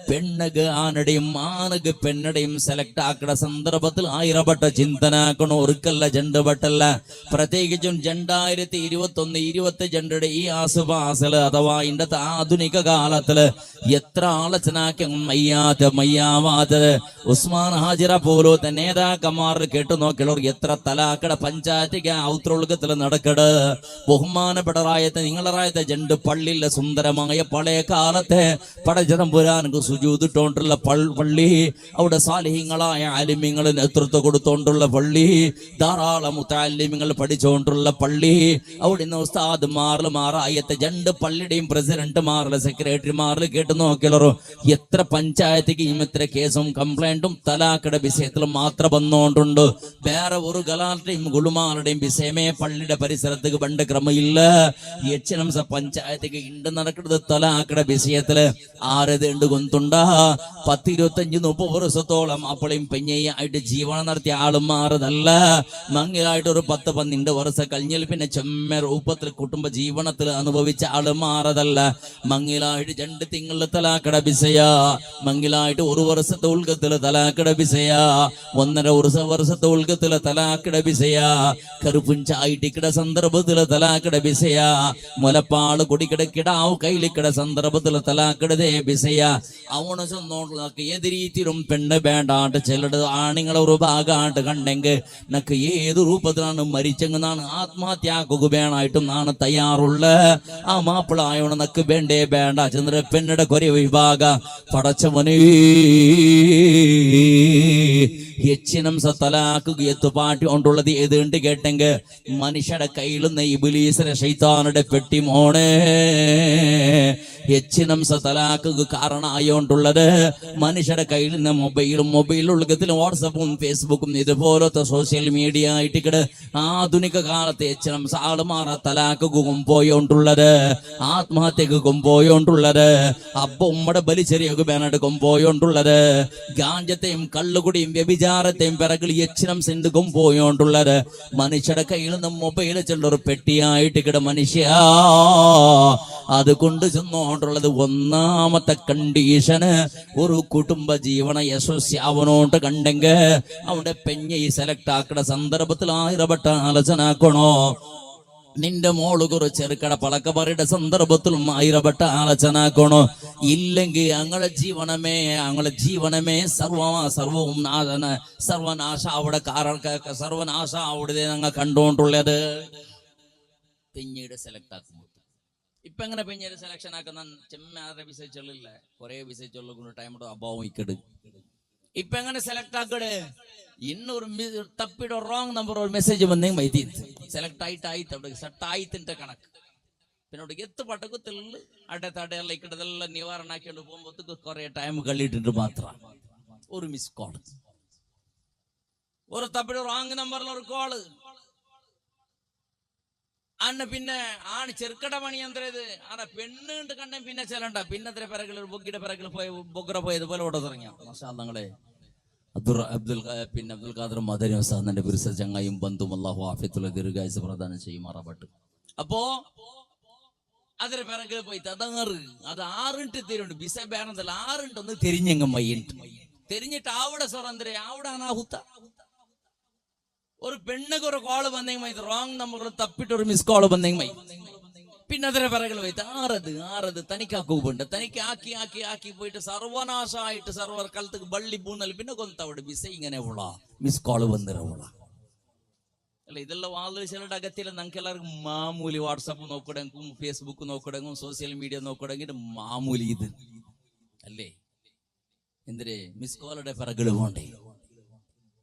പെണ്ണുക ആണുടെയും ആണുക പെണ്ണുടെയും സെലക്ട് ആക്കുന്ന സന്ദർഭത്തിൽ 1000 ചിന്തനാക്കണോ, ഒരുക്കല്ല ജണ്ടുപെട്ടല്ല. പ്രത്യേകിച്ചും 2023 2021-22 ഈ ആസുപാസല് അഥവാ ഇന്നത്തെ ആധുനിക കാലത്തില് എത്ര ആളച്ചനാക്കും മയ്യാവാത്തത് ഉസ്മാൻ ഹാജിറ പോലത്തെ നേതാക്കന്മാർ കേട്ടു നോക്കിയുള്ളവർ എത്ര തലാക്കട പഞ്ചായത്തിക്ക് ഔത്രൊഴുക്കത്തിൽ നടക്കട് ബഹുമാനപ്പെട്ട നിങ്ങളറായത്തെ ജണ്ട് പള്ളിയിലെ സുന്ദരമായ പഴയ കാലത്തെ പടജതമ്പുരാനക്ക് സുജൂതിട്ടോണ്ടുള്ള പള്ളി അവിടെ സാലിഹ്യങ്ങളായ ആലിമ്യങ്ങൾ നേതൃത്വം കൊടുത്തോണ്ടുള്ള പള്ളി ധാരാളം മുത്താലിമ്യങ്ങൾ പഠിച്ചുകൊണ്ടുള്ള പള്ളി അവിടുന്ന് ഉസ്താദ്മാറിലുമാറായത്തെ രണ്ട് പള്ളിയുടെയും പ്രസിഡന്റുമാറിലെ സെക്രട്ടറിമാരിൽ കേട്ടു നോക്കിയല്ലോ എത്ര പഞ്ചായത്തിക്ക് എത്ര കേസും കംപ്ലൈന്റും തലാക്കയുടെ വിഷയത്തിൽ മാത്രം വന്നുകൊണ്ടുണ്ട് വേറെ ഒരു ഗലാളുടെയും ഗുളുമാരുടെയും വിഷയമേ പള്ളിയുടെ പരിസരത്തേക്ക് പണ്ട് ക്രമയില്ല എച്ച് പഞ്ചായത്തിക്ക് ഇണ്ട് നടക്കുന്നത് തലാക്കയുടെ വിഷയത്തില് ആരത് ഉണ്ട് കൊന്തുണ്ടാ 10-25-30 വർഷത്തോളം അപ്പോഴും പെഞ്ഞയായിട്ട് ജീവനം നടത്തിയ ആളും മാറതല്ല മങ്ങിലായിട്ട് ഒരു 10-12 വർഷം കഴിഞ്ഞാൽ പിന്നെ ചെമ്മ രൂപത്തിൽ കുടുംബ ജീവനത്തിൽ അനുഭവിച്ച ആള് മാറതല്ല മങ്ങിലായിട്ട് 2 തിങ്കളിൽ തലാക്കട വിഷയ മങ്ങിലായിട്ട് 1 വർഷത്തെ ഉൽക്കത്തില് തലാക്കട വിഷയ 1.5 വർഷത്തെ ഉൽക്കത്തില് തലാക്കട വിഷയ കറുപ്പുഞ്ചായിട്ടിക്കട സന്ദർഭത്തില് തലാക്കട വിഷയ മുലപ്പാള് കുടിക്കിടക്കിടാവ് കയ്യിലിക്കട സന്ദർഭത്തില് തലാക്കടതേ വിഷയ അവണ് ചെന്നോട്ട് ഏത് രീതിയിലും പെണ്ണ് വേണ്ടാണ്ട് ചിലട് ആണുങ്ങളെ ഒരു ഭാഗമായിട്ട് കണ്ടെങ്കിൽ നക്ക് ഏത് രൂപത്തിലാണ് മരിച്ചെന്നാണ് ആത്മഹത്യാക്കുക വേണമായിട്ടും നാണ് തയ്യാറുള്ള ആ മാപ്പിളായോണ് നക്ക് വേണ്ടേ വേണ്ട ചന്ദ്ര പെണ്ണിടെ കൊറേ വിഭാഗ പടച്ചവനേ എച്ചിനം സത്തലാക്കുക എത്തുപാട്ടി കൊണ്ടുള്ളത് ഏതുണ്ട് കേട്ടെങ്കിൽ മനുഷ്യരുടെ കയ്യിൽ നിന്ന് ഇബ്ലീസിനെ ശൈത്താനുടെ പെട്ടി മോണേ എച്ചിനം സത്തലാക്കുക കാരണമായോണ്ടുള്ളത് മനുഷ്യരുടെ കയ്യിൽ നിന്ന് മൊബൈലുള്ളതിലും വാട്സപ്പും ഫേസ്ബുക്കും ഇതുപോലത്തെ സോഷ്യൽ മീഡിയ ആയിട്ട് ആധുനിക കാലത്ത് എച്ചിനം സാളുമാറ തലാക്കും പോയോണ്ടുള്ളത് ആത്മഹത്യക്കും പോയോണ്ടുള്ളത് അപ്പൊ ഉമ്മടെ ബലിച്ചെറിയൊക്കെ വേനെടുക്കും പോയോണ്ടുള്ളത് ഗാഞ്ചത്തെയും കള്ളുകുടിയും വ്യഭിചാരത്തെയും പിറകിൽ എച്ചിനം സെന്തുക്കും പോയോണ്ടുള്ളത് മനുഷ്യരുടെ കയ്യിൽ നിന്ന് മൊബൈൽ ചെല്ലൊരു പെട്ടിയായിട്ട് മനുഷ്യ അത് കൊണ്ട് ചെന്നോണ്ടുള്ളത് ഒന്നാമത്തെ കണ്ടീഷന് ഒരു കുടുംബ ജീവന യശസ്യാവനോട്ട് കണ്ടെങ്കിൽ അവിടെ പെഞ്ഞ സെലക്ട് ആക്കുന്ന സന്ദർഭത്തിൽ 1000 ആലോചന ആക്കണോ നിന്റെ മോള് കുറിച്ച് ചെറുക്കട പളക്കപ്പറിയുടെ സന്ദർഭത്തിലും 1000 ആലോചന ആക്കണോ ഇല്ലെങ്കിൽ ഞങ്ങളെ ജീവനമേ സർവവും സർവനാശ അവിടെ സർവനാശ അവിടെ ഞങ്ങൾ കണ്ടുകൊണ്ടുള്ളത് പെഞ്ഞയുടെ സെലക്ട് ആക്കുമ്പോൾ ഇപ്പൊ എങ്ങനെ പെഞ്ഞയുടെ സെലക്ഷൻ ആക്കുന്ന ചെമ്മാരെ വിസയിച്ചുള്ളില്ല കുറെ വിസയിച്ചുള്ള ടൈം അഭാവം ഇക്കട് ഇപ്പൊ എങ്ങനെ സെലക്ട് ആക്കട് ಇನ್ನೊರು ತಪ್ಪಿಡೋ ರಾಂಗ್ ನಂಬರ್ ഒരു മെസ്സേജ് വന്നെങ്കിൽ വൈദ്യുതി സെലക്ട് ആയിട്ട് അവിടെ സെറ്റ് ആയിത്തിന്റെ കണക്ക് പിന്നെ അവിടെ എത്ത് പട്ടക്കത്തില്ല അടത്തടയെല്ലാം ഇക്കടതെല്ലാം നിവാരണ ആക്കിയോണ്ട് പോകുമ്പോഴത്തേക്ക് കുറെ ടൈം കളിയിട്ടുണ്ട് മാത്രം ഒരു മിസ് കോൾ ഒരു തപ്പിടോ ராங் നമ്പറിൽ ഒരു കോള് അന്ന പിന്നെ ആണ് ചെറുക്കട പണി എന്തത് ആടെ പെണ്ണുണ്ട് കണ്ടെ പിന്നെ ചെല്ലണ്ട പിന്നത്തെ പിറകിൽ ഒരു ബൊഗ്ഗിയുടെ പിറകിൽ പോയി ബൊഗ്ഗറ പോയതുപോലെ ഓട തുടങ്ങിയ മഷാങ്ങളെ അബ്ദുൽ ഖാദർ മദനി ഉസ്താദിന്റെ പുരുഷ ചങ്ങായും ബന്ധും അല്ലാഹു ആഫിയത്തുള്ള ദീർഘായുസ് പ്രദാനം ചെയ്യുമാറാവട്ടെ അപ്പോ അതിന് പിറകിൽ പോയി തതങ്ങറ് അത് 6 തിരുണ്ട് ബിസ ബേറന്തല്ല 6 തിരിഞ്ഞങ്ങ് മയ്യുണ്ട് തിരിഞ്ഞിട്ട് അവിടെ സ്വറന്തരെ അവിടെ അനാഹുത്ത ഒരു പെണ്ണുക്ക് ഒരു കോള് വന്നെങ്കിൽ റോങ് നമ്പർ തപ്പിട്ട് ഒരു മിസ് കോള് വന്നെങ്കിൽ പിന്നെ അതിനെ പിറകിൽ പോയിട്ട് ആറത് തനിക്കാക്കുണ്ട് തനിക്ക് ആക്കി പോയിട്ട് സർവനാശമായിട്ട് സർവർ കാലത്തേക്ക് ബള്ളി പൂന്നൽ പിന്നെ കൊന്തവിടെ ബിസ ഇങ്ങനെ ഉള്ള മിസ് കോള് വന്നിരവുള്ള അല്ല ഇതെല്ലാം വാതിൽ ചിലരുടെ അകത്തില്ല നമുക്ക് എല്ലാവർക്കും മാമൂലി വാട്സപ്പ് നോക്കിടെങ്കും ഫേസ്ബുക്ക് നോക്കിടെങ്കും സോഷ്യൽ മീഡിയ നോക്കിടെങ്കിൽ മാമൂലി ഇത് അല്ലേ എന്തിരെ മിസ് കോളുടെ പിറകിൽ പോണ്ടേ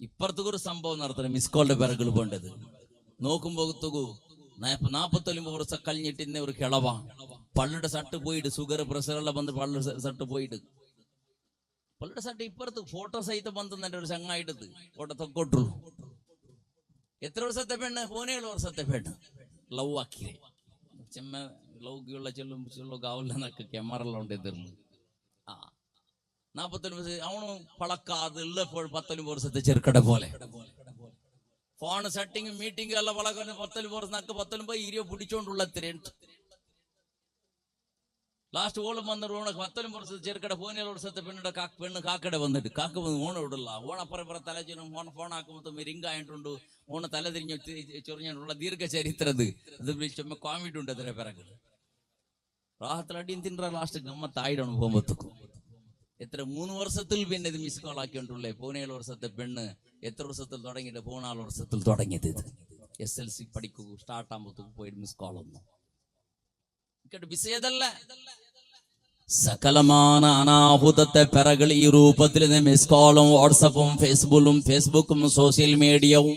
ഇപ്പുറത്തേക്ക് ഒരു സംഭവം നടത്തണം മിസ് കോളിന്റെ പിറകിൽ പോണ്ടത് നോക്കുമ്പോഴത്തേക്കു 49 വർഷം കഴിഞ്ഞിട്ട് ഇന്ന ഒരു കിളവ പള്ളിയുടെ സട്ട് പോയിട്ട് ഷുഗർ പ്രഷറെല്ലാം വന്ന് പള്ളിയുടെ സട്ട് പോയിട്ട് പള്ളിയുടെ സട്ട് ഇപ്പുറത്ത് ഫോട്ടോ സഹിതം വന്നെന്റെ ഒരു ചങ്ങായിട്ടത് ഫോട്ടോ തൊക്കോട്ടുള്ളൂ എത്ര വർഷത്തെ പെണ്ണ് 17 വർഷത്തെ പെണ്ണ് ലവ് ആക്കിയേ ചെമ്മ ലൗകിയുള്ള ചെല്ലും ഗാവില്ലെന്നൊക്കെ ക്യാമറെല്ലാം ഉണ്ട് എതിർന്ന് 49 അവನು പളക്കാതെ 19 വർഷത്തെ ചെറുക്കട പോലെ ഫോൺ സെറ്റിംഗ് മീറ്റിംഗ് എല്ലാം പളക്കുന്ന 19 വർഷം 19 20 പിടിച്ചോണ്ടുള്ള തിരണ്ട് ലാസ്റ്റ് ഓളും വന്നിട്ട് ഓണ 19 വർഷത്തെ ചെറുക്കട 17 വർഷത്തെ പെണ്ണ് കാക്കട വന്നിട്ട് കാക്ക വന്ന് ഓണ വിടില്ല ഓണപ്പുറപ്പുറം തലചുരും ഫോണാക്കുമ്പോൾ റിങ്കായിട്ടുണ്ട് ഓണ തല തിരിഞ്ഞ് ചൊറിഞ്ഞുള്ള ദീർഘചരിത്രം അത് ചുമ കോമിഡി ഉണ്ട് അതിനെ പിറകു റാഹത്തിലടിയും തിன்ற ലാസ്റ്റ് ഗമ്മത്തായിടാണ് പോകുമ്പോഴത്തേക്കും എത്ര 3 വർഷത്തിൽ പിന്നെ ഇത് മിസ് കോൾ ആക്കിയിട്ടുള്ളേ 17 വർഷത്തെ പെണ്ണ് എത്ര വർഷത്തിൽ തുടങ്ങിയിട്ട് 14 വർഷത്തിൽ തുടങ്ങിയത് ഇത് SLC പഠിക്കൂ സ്റ്റാർട്ട് ആകുമ്പോഴത്തേക്ക് പോയിട്ട് മിസ് കോൾ ഒന്നും വിഷയതല്ല സകലമാന അനാഹുതത്തെ പിറകൾ ഈ രൂപത്തിൽ മിസ് കോളും വാട്സപ്പും ഫേസ്ബുക്കും സോഷ്യൽ മീഡിയവും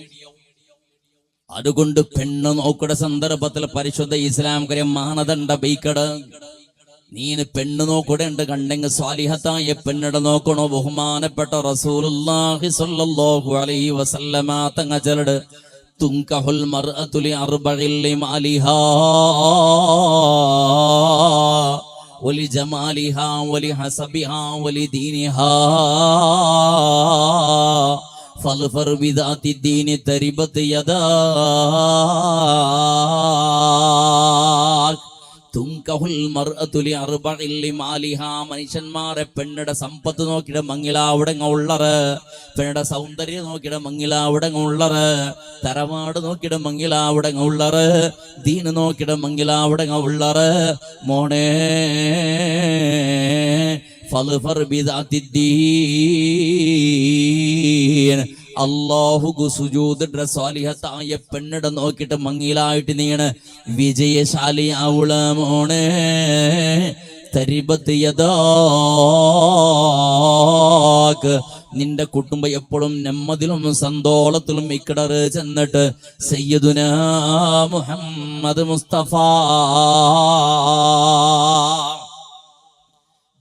അതുകൊണ്ട് പെണ്ണ് നോക്കുന്ന സന്ദർഭത്തിൽ പരിശുദ്ധ ഇസ്ലാം കാര്യം മാനദണ്ഡ ബൈക്കട് നീന് പെണ്ണ് നോക്കൂടെണ്ട് കണ്ടെങ്കിൽ സ്വാലിഹത്തായ പെണ്ണിട നോക്കണോ ബഹുമാനപ്പെട്ട റസൂലുള്ളാഹി സ്വല്ലല്ലാഹു അലൈഹി വസല്ലമ തങ്ങ ചെലട് തുൻകഹുൽ മർഅതു ലിഅർബഇൽ ലിമാലിഹാ വലിജമാലിഹാ വലിഹസബിഹാ വലിദീനിഹാ ഫൽഫർ ബിദാത്തി ദീനി തരിബത് യദാ തുൻകഹുൽ മർഅതു ലിഅർബഇൽ ലിമാലിഹാ മനുഷ്യന്മാരെ പെണ്ണിടെ സമ്പത്ത് നോക്കിയിട്ട് മങ്ങിലാവിടങ്ങ ഉള്ളറ് പെണ്ണിടെ സൗന്ദര്യം നോക്കിയിട്ട് മങ്ങിലാവിടങ്ങ ഉള്ളറ് തറവാട് നോക്കിയിട്ട് മങ്ങിലാവിടങ്ങ ഉള്ളറ് ദീന് നോക്കിയിട്ട് മങ്ങിലാവിടങ്ങ ഉള്ളറ് മോണേ ഫൽഫർ ബിദാത്തി ദീൻ അല്ലാഹുക്ക് സുജൂദിന്റെ സ്വാലിഹത്തായ പെണ്ണിട നോക്കിയിട്ട് മങ്ങിലായിട്ട് നീണ് വിജയശാലിയാവുള മോണേ തരിബത്ത് യദാക്ക് നിന്റെ കുടുംബം എപ്പോഴും നെമ്മതിലും സന്തോളത്തിലും ഇക്കിടറ് ചെന്നിട്ട് സയ്യിദുനാ മുഹമ്മദ് മുസ്തഫ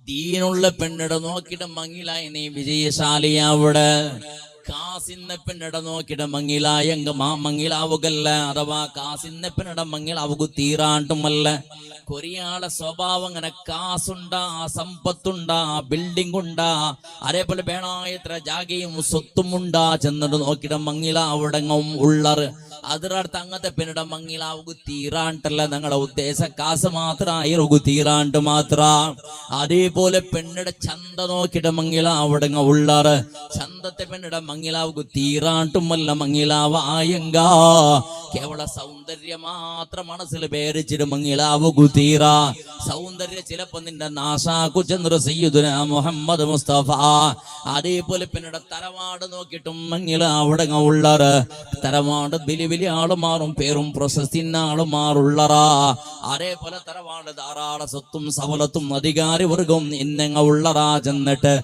ദീനുള്ള പെണ്ണിട നോക്കിയിട്ട് മങ്ങിലായി നീ വിജയശാലിയാവിടെ കാസിന്ന പെണ്ണിട നോക്കിയിട്ട് മങ്ങിലായെങ്ക മങ്ങിലാവുകല്ല അഥവാ കാസിന്ന പെണ്ണിട മങ്ങിലാവുക തീരാണ്ടുമല്ല കൊറിയാളെ സ്വഭാവം അങ്ങനെ കാസുണ്ടാ സമ്പത്തുണ്ടാ ബിൽഡിംഗ് ഉണ്ടാ അതേപോലെ വേണായത്ര ജാഗയും സ്വത്തും ഉണ്ടാ ചെന്നിട്ട് നോക്കിയിട്ട് മങ്ങിലാവിടങ്ങും ഉള്ളറ് അതിനടുത്ത് അങ്ങനത്തെ പെണ്ണിട മങ്ങിലാവുക തീരാണ്ടല്ല ഞങ്ങളുടെ ഉദ്ദേശ കാസ് മാത്രമായിരുന്നു തീരാണ്ട് മാത്ര അതേപോലെ പെണ്ണിടെ ചന്ത നോക്കിയിട്ട് മങ്ങിലാവിടങ്ങ ഉള്ളറ് ചന്തത്തെ പെണ്ണിട മങ്ങിലാവുക തീരാണ്ടുമല്ല മങ്ങിലാവായെങ്ക കേവല സൗന്ദര്യം മാത്രം മനസ്സിൽ പേരിച്ചിട്ട് മങ്ങിലാവുക തീര സൗന്ദര്യം ചിലപ്പോ നിന്റെ നാശാക്കു ചന്ദ്ര സയ്യിദുനാ മുഹമ്മദ് മുസ്തഫ അതേപോലെ പെണ്ണിടെ തറവാട് നോക്കിയിട്ടും മങ്ങിലാവിടങ്ങ ഉള്ളറ് തറവാട് വലിയ ആളുമാറും പേരും പ്രശസ്തിന്ന ആളുമാറുള്ളറാ അതേപോലെ തറവാട് ധാരാള സ്വത്തും സവലത്തും അധികാരി വർഗവും ഇന്നെങ്ങ ഉള്ളറാ ചെന്നിട്ട്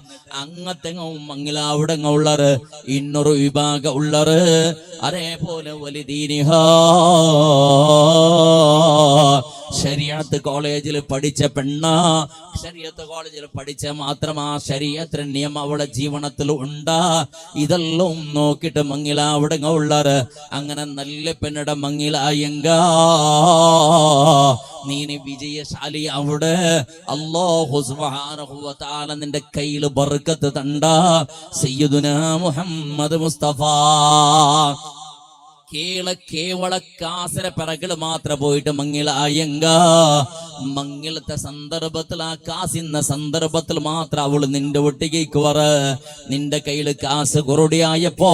അങ്ങത്തെങ്ങവും മങ്ങിലാവിടങ്ങ ഉള്ളറ് ഇന്നൊരു വിഭാഗം ഉള്ളറ് അതേപോലെ വലിദീനിഹാ ശരീഅത്ത് കോളേജിൽ പഠിച്ച പെണ്ണ ശരീഅത്ത് കോളേജിൽ പഠിച്ച മാത്രമാ ശരീഅത്തിന് നിയമം അവളുടെ ജീവനത്തിൽ ഉണ്ടാ ഇതെല്ലാം നോക്കിയിട്ട് മങ്ങിലാവിടങ്ങ ഉള്ളറ് അങ്ങനെ നല്ല പെണ്ണിട മങ്ങിലായെങ്ക നീന് വിജയശാലി അവിടെ അല്ലാഹു സുബ്ഹാനഹു വ തആല നിന്റെ കയ്യിൽ ബർക്കത്ത് തണ്ട സയ്യിദുനാ മുഹമ്മദ് മുസ്തഫ കേവല കാസര പിറകിൽ മാത്രം പോയിട്ട് മങ്ങിലായെങ്ക മങ്ങിലത്തെ സന്ദർഭത്തിൽ ആ കാസിന്ന സന്ദർഭത്തിൽ മാത്രം അവള് നിന്റെ ഒട്ടികേക്ക് വറ നിന്റെ കയ്യിൽ കാസ് കുറുടിയായപ്പോ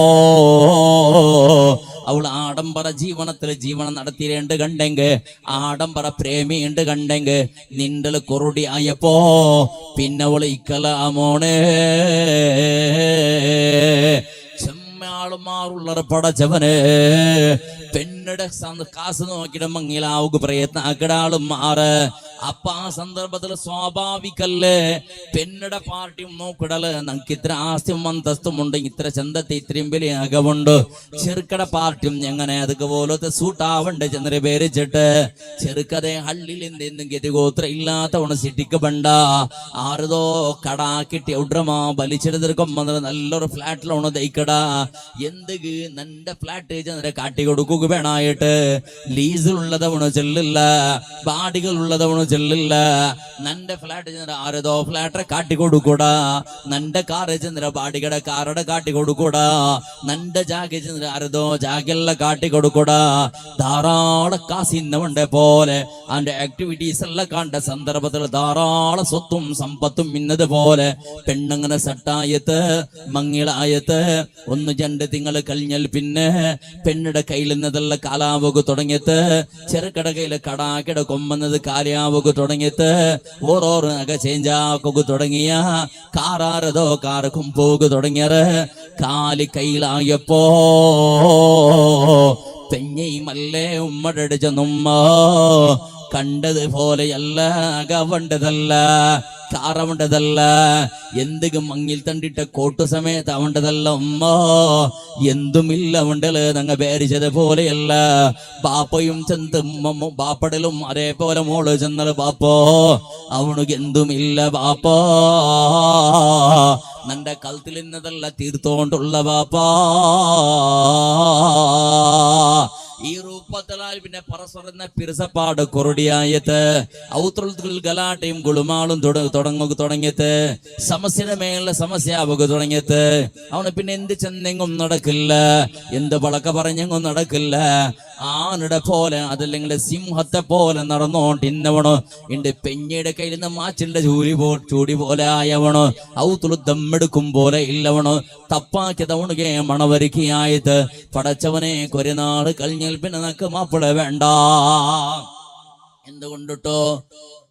അവൾ ആഡംബര ജീവനം നടത്തിയിട്ടുണ്ട് കണ്ടെങ്കിൽ ആഡംബര പ്രേമിയുണ്ട് കണ്ടെങ്കിൽ നിന്റെ കുറുടി ആയപ്പോ പിന്നെ അവള് ഇക്കലാമോണേ ആളുമാറുള്ളറ പടച്ചവന് പെണ്ണിടെ കാസ് നോക്കിയിട്ട് മങ്ങിലാവുക പ്രയത്നാക്കിടാളും മാറ് അപ്പൊ ആ സന്ദർഭത്തിൽ സ്വാഭാവികല്ലേ പെണ്ണിടെ പാർട്ടിയും നോക്കിടല് നമുക്ക് ഇത്ര ആസ്തിയും അന്തസ്തും ഉണ്ട് ഇത്ര ചന്തത്തെ ഇത്രയും വലിയ അകമുണ്ട് ചെറുക്കട പാർട്ടിയും എങ്ങനെ അതുപോലത്തെ സൂട്ടാവണ്ട് ചന്ദ്ര പേരിച്ചിട്ട് ചെറുക്കതെ ഹള്ളിൽ എന്തെങ്കിലും ഗതിഗോത്ര ഇല്ലാത്തവണ് സിറ്റിക്ക് ബണ്ട ആറുതോ കടാക്കിട്ടി ഉഡ്രമാ വലിച്ചെടുത്തിരിക്കും നല്ലൊരു ഫ്ലാറ്റിലാണ് ദയിക്കടാ എന്തെങ്കിൽ നിന്റെ ഫ്ലാറ്റ് ചന്ദ്ര കാട്ടി കൊടുക്കുക വേണായിട്ട് ലീസിലുള്ളതവണ് ചെല്ലില്ല ബാഡികൾ ഉള്ളതവണ് ചെല്ലില്ല നന്റെ ഫ്ലാറ്റ് ചെന്ന ആരതോ ഫ്ലാറ്റ് കാട്ടിക്കൊടുക്കൂടാ, നന്റെ കാറ് ചെന്ന ബാടികടെ കാറുടെ കാട്ടിക്കൊടുക്കൂടാ, നന്റെ ജാഗ ചെന്ന ആരതോ ജാഗെല്ലാം കാട്ടിക്കൊടുക്കൂടാ. ധാരാളം കാസിന്നവണ്ടെ പോലെ അവന്റെ ആക്ടിവിറ്റീസ് എല്ലാം കണ്ട സന്ദർഭത്തിൽ ധാരാളം സ്വത്തും സമ്പത്തും ഇന്നത് പോലെ പെണ്ണങ്ങനെ സെട്ടായത്ത് മങ്ങിളായത്ത് 1-2 തിങ്കൾ കഴിഞ്ഞാൽ പിന്നെ പെണ്ണിടെ കയ്യിൽ നിന്നതെല്ലാം കാലാവുക തുടങ്ങിയത്, ചെറുക്കട കയ്യില് കടാക്കിട കൊമ്പുന്നത് കാലാവുക തുടങ്ങിയത്, ഓരോരോ നഗ ചേഞ്ചാക്കുക തുടങ്ങിയ കാറാരതോ കാർക്കും പോകുക തുടങ്ങിയത്. കാലി കയ്യിലായപ്പോ പെഞ്ഞയുമല്ലേ ഉമ്മടടിച്ച നുമ്മ കണ്ടതുപോലെയല്ല, അകവണ്ടതല്ല, കാറവണ്ടതല്ല, എന്തെങ്കിലും മങ്ങിൽ തണ്ടിട്ട കോട്ടു സമയത്ത് അവണ്ടതല്ല ഉമ്മ, എന്തുമില്ല അവണ്ടല് നങ്ങ പേരിച്ചത് പോലെയല്ല. ബാപ്പയും ചെന്ന് ബാപ്പടലും അതേപോലെ മോള് ചെന്നത് ബാപ്പോ അവനുക്ക് എന്തുമില്ല ബാപ്പാ, നന്റെ കൽത്തിൽ ഇന്നതല്ല തീർത്തോണ്ടുള്ള ബാപ്പാ. ഈ രൂപത്തിലാൽ പിന്നെ പറസ്പരം പിറസപ്പാട് കൊറടിയായത്, ഔത്രൽ ഗലാട്ടയും ഗുളുമാളും തുടങ്ങിയത്, സമസ്യയുടെ മേലെ സമസ്യ ആവുക തുടങ്ങിയത്. അവന് പിന്നെ എന്ത് ചെന്നെങ്കും നടക്കില്ല, എന്ത് പളക്ക പറഞ്ഞെങ്കും നടക്കില്ല. ആനയുടെ പോലെ അതല്ലെങ്കിൽ സിംഹത്തെ പോലെ നടന്നോണ്ടിന്നവണോ എന്റെ പെഞ്ഞയുടെ കയ്യിൽ നിന്ന് മാച്ചിന്റെ ചൂടി പോലെ ആയവണോ, ഔത്തുളു ദമ്മെടുക്കും പോലെ ഇല്ലവണോ, തപ്പാക്കിയതവണുകെ മണവരിക്കയായത്. പടച്ചവനെ കൊരനാട് കഴിഞ്ഞാൽ പിന്നെ നക്ക് മാപ്പിള വേണ്ട. എന്തുകൊണ്ടിട്ടോ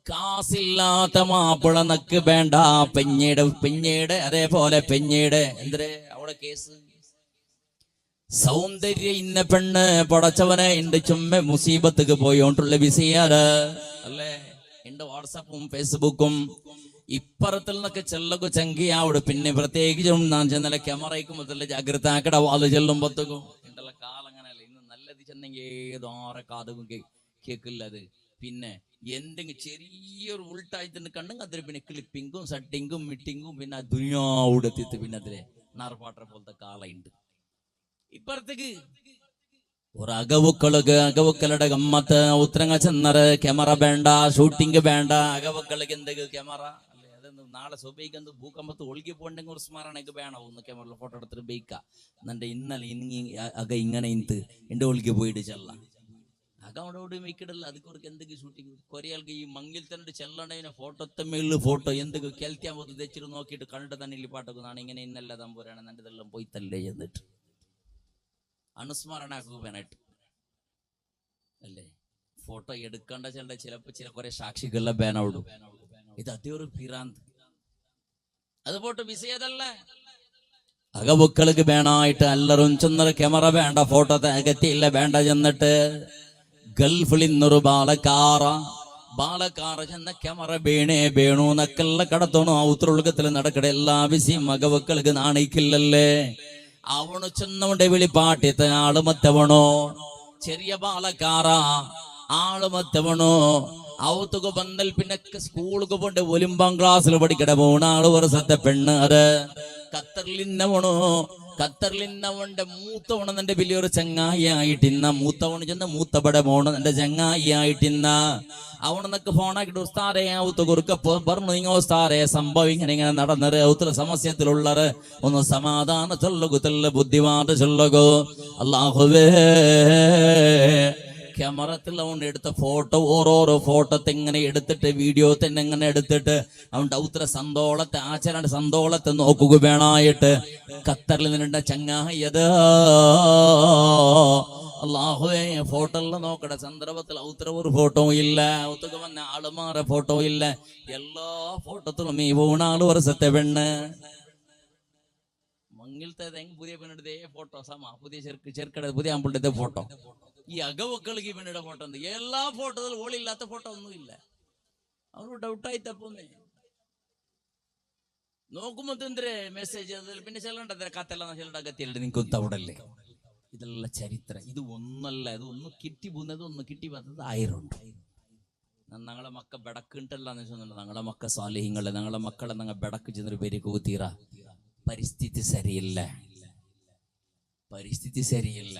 കാസില്ലാത്ത മാപ്പിള നക്ക് വേണ്ട. പെഞ്ഞയുടെ അതേപോലെ പെഞ്ഞയുടെ എന്തേ അവിടെ കേസ് സൗന്ദര്യ ഇന്ന പെണ്ണ് പടച്ചവനെ എന്റെ ചുമ്മ മുസീബത്തുക്ക് പോയോണ്ടുള്ള വിസയാല് അല്ലേ. എന്റെ വാട്സാപ്പും ഫേസ്ബുക്കും ഇപ്പറത്തിൽ നിന്നൊക്കെ ചെല്ലകു ചങ്കിയാവിടെ. പിന്നെ പ്രത്യേകിച്ചും ഞാൻ ചെന്നല്ല ക്യാമറയ്ക്കുമ്പോ ജാഗ്രത ആക്കട വാല് ചെല്ലുമ്പോഴത്തേക്കും എന്റെ കാലങ്ങനല്ല. ഇന്ന് നല്ലത് ചെന്നെങ്കിൽ ഏതോറെ കാതും കേക്കില്ലത്. പിന്നെ എന്തെങ്കിലും ചെറിയൊരു ഉൾട്ടായിട്ട് കണ്ടെങ്കിൽ അതിൽ പിന്നെ ക്ലിപ്പിങ്ങും സട്ടിങ്ങും മിറ്റിങ്ങും പിന്നെ ദുനിയാവിടെത്തിത്ത് പിന്നെ അതിലെ നാർപ്പാട്ട പോലത്തെ കാലുണ്ട്. ഇപ്പുറത്തേക്ക് ഒരു അകവുക്കളുടെ ഗമ്മത്ത് ഉത്തരങ്ങൾ ചെന്നറ് ക്യാമറ വേണ്ട, ഷൂട്ടിങ് വേണ്ട, അകവുക്കളുടെ എന്തൊക്കെ ക്യാമറ അല്ലെ. അതൊന്ന് നാളെ സുബൈക്ക് ഭൂകമ്പത്ത് ഒഴുകി പോകണ്ടെങ്കിൽ ഒരു സ്മരണക്ക് വേണം. ഒന്ന് ക്യാമറ ഫോട്ടോ എടുത്തിട്ട് ബൈക്ക എന്നെ ഇന്നലെ അക ഇങ്ങനെ ഇന്ന് എന്റെ ഒഴുകി പോയിട്ട് ചെല്ല അക അവിടെ വെക്കിടല്ല. അതുക്കൊക്കെ എന്തൊക്കെ ഷൂട്ടിങ് കൊറിയാൾക്ക് ഈ മങ്ങിൽ തന്നെ ചെല്ലണതിനെ ഫോട്ടോത്തെ മേളിൽ ഫോട്ടോ എന്തൊക്കെ കേൾക്കാൻ പോത്ത് തെച്ചിട്ട് നോക്കിയിട്ട് കണ്ടിട്ട് തന്നെ ഇല്ലി പാട്ടൊക്കെ നാണ് ഇങ്ങനെ ഇന്നല്ല തമ്പൂരാണ് എൻ്റെ ഇതെല്ലാം പോയി തല്ലേ എന്നിട്ട് അനുസ്മരണാക്കുവാനായിട്ട് അല്ലേ. ഫോട്ടോ എടുക്കേണ്ട ചിലപ്പോ കുറെ സാക്ഷികളുടെ ബാനോടും ഇത് അതൊരു പിറാന്ത്. അത് പോട്ട് വിസയതല്ല അകവുക്കൾക്ക് വേണായിട്ട് എല്ലാരും ചെന്നൊരു ക്യാമറ വേണ്ട, ഫോട്ടോ അകത്തിയില്ല വേണ്ട. ചെന്നിട്ട് ഗൾഫിൽ നിന്നൊരു ബാലക്കാറ ചെന്ന ക്യാമറ വേണു നക്കല്ല കടത്തോണു ഔത്രൊഴുകത്തിൽ നടക്കട എല്ലാ വിസയും അകവുക്കൾക്ക് നാണിക്കില്ലല്ലേ. അവണു ചെന്നവന്റെ വിളിപ്പാട്ടിത്തെ ആള് മത്തവണോ ചെറിയ ബാലക്കാറ ആള് മത്തവണോ ഔത്തുക ബന്ധൽ പിന്നെ സ്കൂൾക്ക് പോണ്ട് 9ാം ക്ലാസ്സിൽ പഠിക്കട പോണ ആള് വർഷത്തെ പെണ്ണ്. അത് ഖത്തറിലിന്നവന്റെ മൂത്തവണ് എന്റെ വലിയൊരു ചങ്ങായി ആയിട്ടിന്ന മൂത്തവണ് ചെന്ന് മൂത്തപട പോണ് എന്റെ ചങ്ങായി ആയിട്ടിന്ന അവണെന്നൊക്കെ ഫോണാക്കിട്ട് ഉസ്താരെ ഔത്ത് കുറുക്കപ്പോ പറഞ്ഞു നിങ്ങൾ ഉസ്താരെ സംഭവം ഇങ്ങനെ നടന്നത് ഔത്ര സമസ്യത്തിലുള്ളത് ഒന്ന് സമാധാന ചൊല്ലുകുത്തല്ല ബുദ്ധിവാദ ചൊല്ലുകോ. അല്ലാഹുവേ ക്യാമറത്തിൽ അവൻ എടുത്ത ഫോട്ടോ ഓരോരോ ഫോട്ടോ ഇങ്ങനെ എടുത്തിട്ട് വീഡിയോ തന്നെ ഇങ്ങനെ എടുത്തിട്ട് അവൻ്റെ ഔത്ര സന്തോളത്തെ ആചരണ സന്തോളത്തെ നോക്കുക വേണായിട്ട് ഖത്തറിൽ നിന്നുണ്ട ചങ്ങായത്. അല്ലാഹുവേ ഫോട്ടോ എല്ലാം നോക്കട്ടെ സന്ദർഭത്തിൽ ഔത്ര ഒരു ഫോട്ടോ ഇല്ല, ഔത്തുക വന്ന ആളുമാറെ ഫോട്ടോ ഇല്ല. എല്ലാ ഫോട്ടോത്തിലും ഈ ഊണാള് വർഷത്തെ പെണ്ണ് മങ്ങിലത്തെ പുതിയ പെണ്ണെടുത്തേ ഫോട്ടോ സമ പുതിയ ചെറുക്കട പുതിയ ആമ്പിളുടെ ഫോട്ടോ. ഈ അകവക്കളുടെ ഈ പെണ്ണിയുടെ ഫോട്ടോ ഉണ്ട്. എല്ലാ ഫോട്ടോയിലും ഓളില്ലാത്ത ഫോട്ടോ ഒന്നുമില്ല. അവർക്ക് ഡൗട്ടായി തപ്പൊന്നേ നോക്കുമ്പോ എന്തേ മെസ്സേജ് പിന്നെ ചെല്ലണ്ടേ കത്തെല്ലാം ചെല്ലണ്ട അകത്തിയല്ലേ നിങ്ങൾക്ക് തവിടല്ലേ. ഇതെല്ലാം ചരിത്രം. ഇത് ഒന്നല്ല, ഇത് ഒന്ന് കിട്ടി പോകുന്നത് ഒന്ന് കിട്ടി പോകുന്നത് 1000 ഉണ്ട്. ഞങ്ങളെ മക്ക ബെടക്കിട്ടല്ലാന്ന് വെച്ചൊന്നുമില്ല. ഞങ്ങളെ മക്ക സാലിഹ്യങ്ങളെ ഞങ്ങളെ മക്കളെ ഞങ്ങൾ ബെടക്ക് ചെന്നൊരു പേര് കൂത്തീറ. പരിസ്ഥിതി ശരിയല്ല.